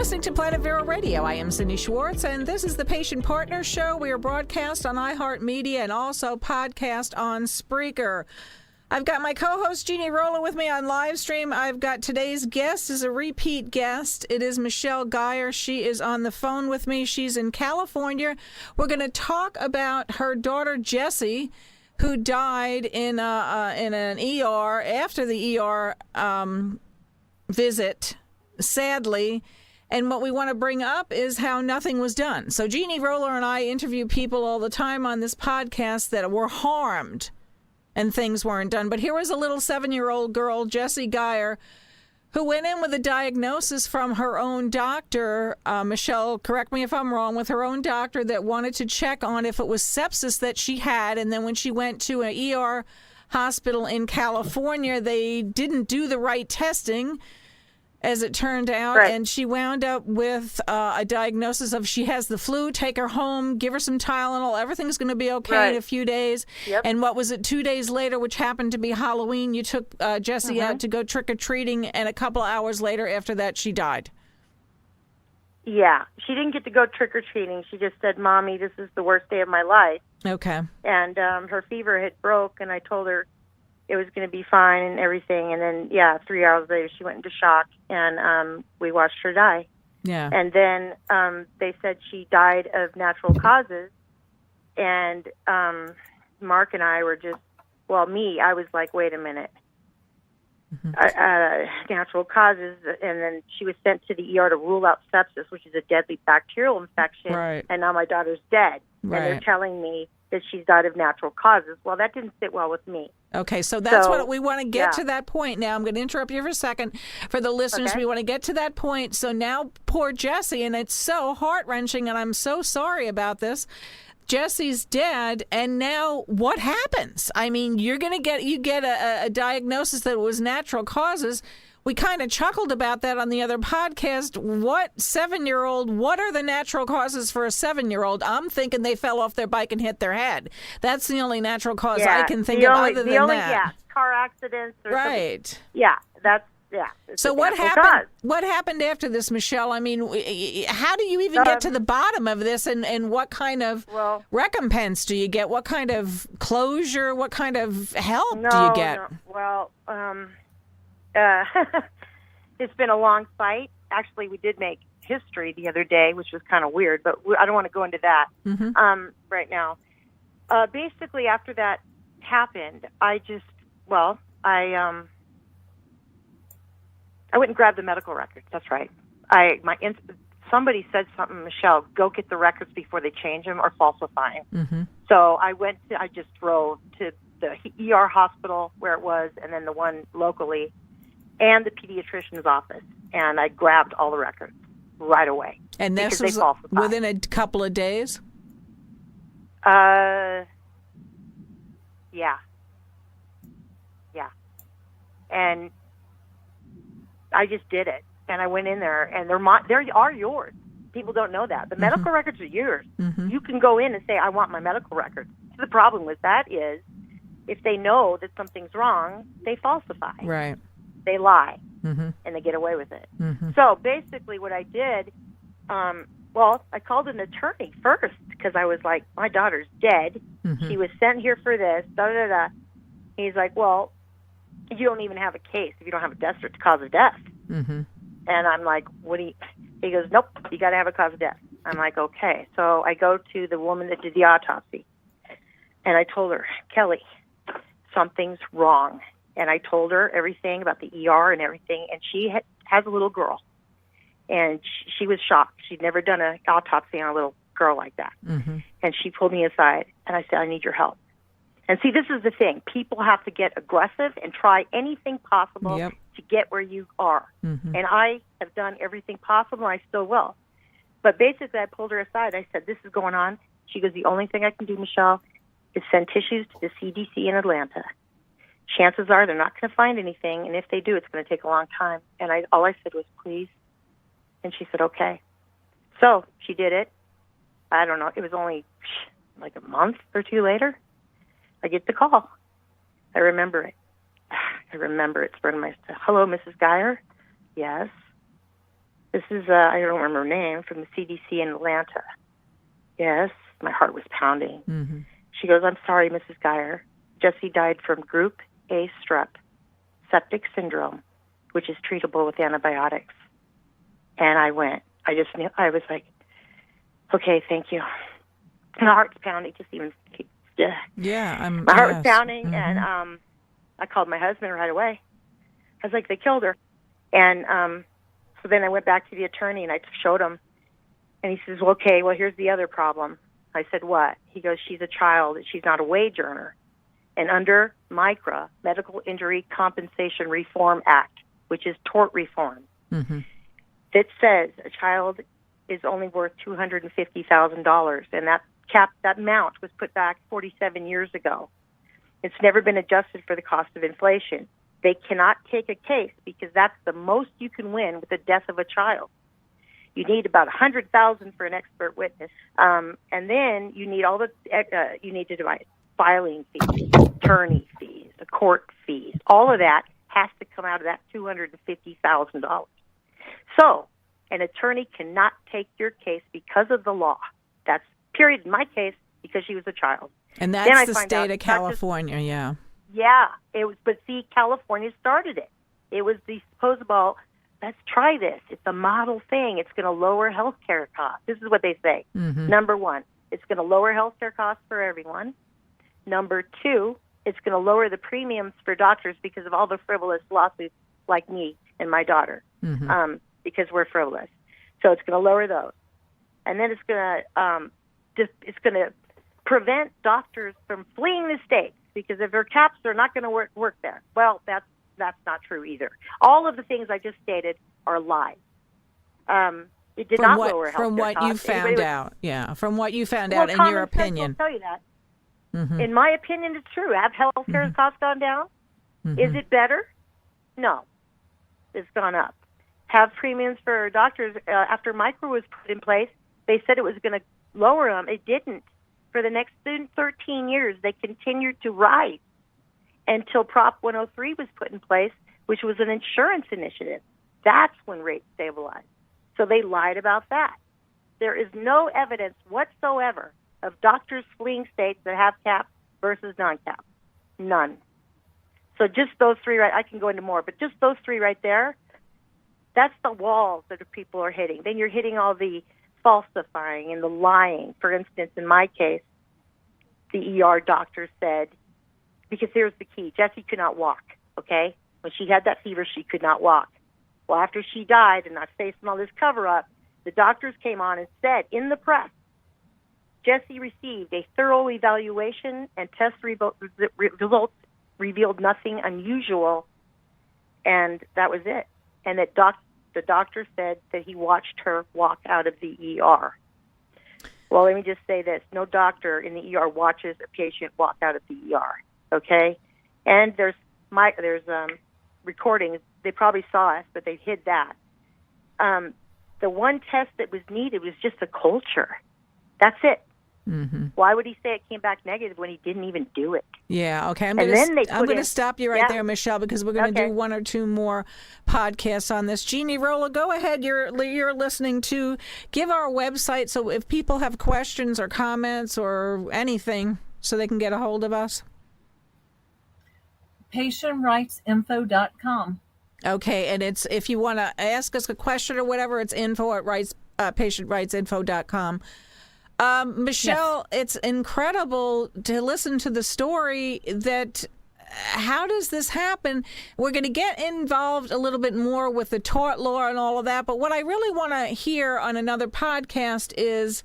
listening to Planet Vero Radio. I am Cindy Schwartz, and this is the Patient Partner Show. We are broadcast on iHeartMedia and also podcast on Spreaker. I've got my co-host Jeannie Rolla with me on live stream. I've got today's guest is a repeat guest. It is Michelle Geyer. She is on the phone with me. She's in California. We're going to talk about her daughter Jessie, who died in an ER after the ER visit, sadly. And what we want to bring up is how nothing was done. So Jeannie Roller and I interview people all the time on this podcast that were harmed and things weren't done. But here was a little 7-year-old girl, Jessie Geyer, who went in with a diagnosis from her own doctor. Michelle, correct me if I'm wrong, with her own doctor that wanted to check on if it was sepsis that she had. And then when she went to an ER hospital in California, they didn't do the right testing, as it turned out, right. And she wound up with a diagnosis of she has the flu, take her home, give her some Tylenol, everything's going to be okay in a few days. Yep. And what was it, 2 days later, which happened to be Halloween, you took Jessie out to go trick-or-treating, and a couple hours later after that, she died. Yeah, she didn't get to go trick-or-treating. She just said, Mommy, this is the worst day of my life. Okay. And her fever had broke, and I told her it was going to be fine and everything. And then, 3 hours later, she went into shock, and we watched her die. Yeah. And then they said she died of natural causes. And Mark and I were just, I was like, wait a minute. Natural causes. And then she was sent to the ER to rule out sepsis, which is a deadly bacterial infection. Right. And now my daughter's dead. Right. And they're telling me that she's died of natural causes. Well, that didn't sit well with me. Okay, so that's what we want to get to that point now. I'm going to interrupt you for a second. For the listeners, we want to get to that point. So now poor Jessie, and it's so heart-wrenching, and I'm so sorry about this. Jessie's dead, and now what happens? I mean, you get a diagnosis that was natural causes. We kind of chuckled about that on the other podcast. What are the natural causes for a 7-year-old? I'm thinking they fell off their bike and hit their head. That's the only natural cause I can think of other than that. Yeah, car accidents. Or right. Something. Yeah, that's, So what happened? What happened after this, Michelle? I mean, how do you even get to the bottom of this, and what kind of recompense do you get? What kind of closure? What kind of help do you get? It's been a long fight. Actually, we did make history the other day, which was kind of weird, but I don't want to go into that right now. Basically, after that happened, I went and grabbed the medical records. That's right. Somebody said something, Michelle, go get the records before they change them or falsify them. Mm-hmm. So I just drove to the ER hospital where it was, and then the one locally, and the pediatrician's office, and I grabbed all the records right away. And this was within a couple of days? Yeah. And I just did it, and I went in there, and they are yours. People don't know that. The medical records are yours. Mm-hmm. You can go in and say, I want my medical records. The problem with that is, if they know that something's wrong, they falsify. Right. They lie, and they get away with it. Mm-hmm. So basically what I did, I called an attorney first because I was like, my daughter's dead. Mm-hmm. She was sent here for this, da-da-da. He's like, well, you don't even have a case if you don't have a death cause of death. Mm-hmm. And I'm like, he goes, nope, you got to have a cause of death. I'm like, okay. So I go to the woman that did the autopsy, and I told her, Kelly, something's wrong. And I told her everything about the ER and everything, and she has a little girl, and she was shocked. She'd never done an autopsy on a little girl like that. Mm-hmm. And she pulled me aside, and I said, I need your help. And see, this is the thing. People have to get aggressive and try anything possible to get where you are. Mm-hmm. And I have done everything possible, and I still will. But basically, I pulled her aside. I said, this is going on. She goes, the only thing I can do, Michelle, is send tissues to the CDC in Atlanta. Chances are they're not going to find anything, and if they do, it's going to take a long time. And all I said was, please. And she said, okay. So she did it. I don't know. It was only like a month or two later. I get the call. I remember it. I remember it. Hello, Mrs. Geyer? Yes. This is, I don't remember her name, from the CDC in Atlanta. Yes, my heart was pounding. Mm-hmm. She goes, I'm sorry, Mrs. Geyer. Jesse died from Group A strep, septic syndrome, which is treatable with antibiotics. And I just knew, I was like, okay, thank you. And my heart's pounding, just even, Yeah, my heart was pounding, Mm-hmm. and I called my husband right away. I was like, they killed her. And so then I went back to the attorney, and I showed him. And he says, well, okay, well, here's the other problem. I said, what? He goes, she's a child. She's not a wage earner. And under MICRA, Medical Injury Compensation Reform Act, which is tort reform, Mm-hmm. that says a child is only worth $250,000. And that amount was put back 47 years ago. It's never been adjusted for the cost of inflation. They cannot take a case because that's the most you can win with the death of a child. You need about $100,000 for an expert witness, and then you need you need to divide filing fees, attorney fees, the court fees. All of that has to come out of that $250,000. So, an attorney cannot take your case because of the law. That's period. In my case, because she was a child. And Then I that's the find state out of California, yeah. Yeah, it was. But see, California started it. It was the supposable. Let's try this. It's a model thing. It's going to lower health care costs. This is what they say. Mm-hmm. Number one, it's going to lower health care costs for everyone. Number two, it's going to lower the premiums for doctors because of all the frivolous lawsuits like me and my daughter, Mm-hmm. Because we're frivolous. So it's going to lower those. And then it's going to prevent doctors from fleeing the states because if they're caps, they're not going to work there. Well, that's not true either. All of the things I just stated are lies. It did not lower health care From what costs. you found out, yeah. From what you found Well, out in your common sense opinion. will tell you that. Mm-hmm. In my opinion, it's true. Have health care costs gone down? Mm-hmm. Is it better? No. It's gone up. Have premiums for doctors, after MICRA was put in place, they said it was going to lower them. It didn't. For the next 13 years, they continued to rise until Prop 103 was put in place, which was an insurance initiative. That's when rates stabilized. So they lied about that. There is no evidence whatsoever of doctors fleeing states that have caps versus non-caps. None. So just those three, right? I can go into more, but just those three right there, that's the walls that the people are hitting. Then you're hitting all the falsifying and the lying. For instance, in my case, the ER doctor said, because here's the key, Jessie could not walk, okay? When she had that fever, she could not walk. Well, after she died and I facing all this cover-up, the doctors came on and said in the press, Jessie received a thorough evaluation and test results revealed nothing unusual, and that was it. And that the doctor said that he watched her walk out of the ER. Well, let me just say this. No doctor in the ER watches a patient walk out of the ER, okay? And there's recordings. They probably saw us, but they hid that. The one test that was needed was just a culture. That's it. Mm-hmm. Why would he say it came back negative when he didn't even do it? Yeah, okay. I'm And then they going put to in- stop you right Yeah. there, Michelle, because we're going to Okay. do one or two more podcasts on this. Jeannie Rolla, go ahead. You're listening to. Give our website so if people have questions or comments or anything, so they can get a hold of us. patientrightsinfo.com. Okay, and it's if you want to ask us a question or whatever, it's info@patientrightsinfo.com. Michelle, It's incredible to listen to the story that how does this happen? We're going to get involved a little bit more with the tort law and all of that, but what I really want to hear on another podcast is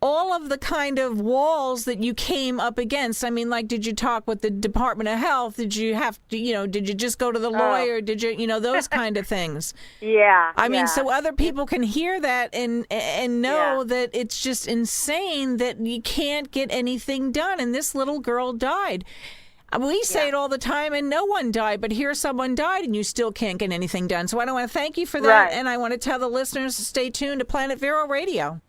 all of the kind of walls that you came up against. I mean, like, did you talk with the Department of Health? Did you have to, did you just go to the lawyer? Did you, those kind of things? Yeah. I mean, yeah. so other people can hear that and know Yeah. that it's just insane that you can't get anything done. And this little girl died. We say it all the time, and no one died, but here someone died, and you still can't get anything done. So I want to thank you for that, Right. and I want to tell the listeners to stay tuned to Planet Vero Radio.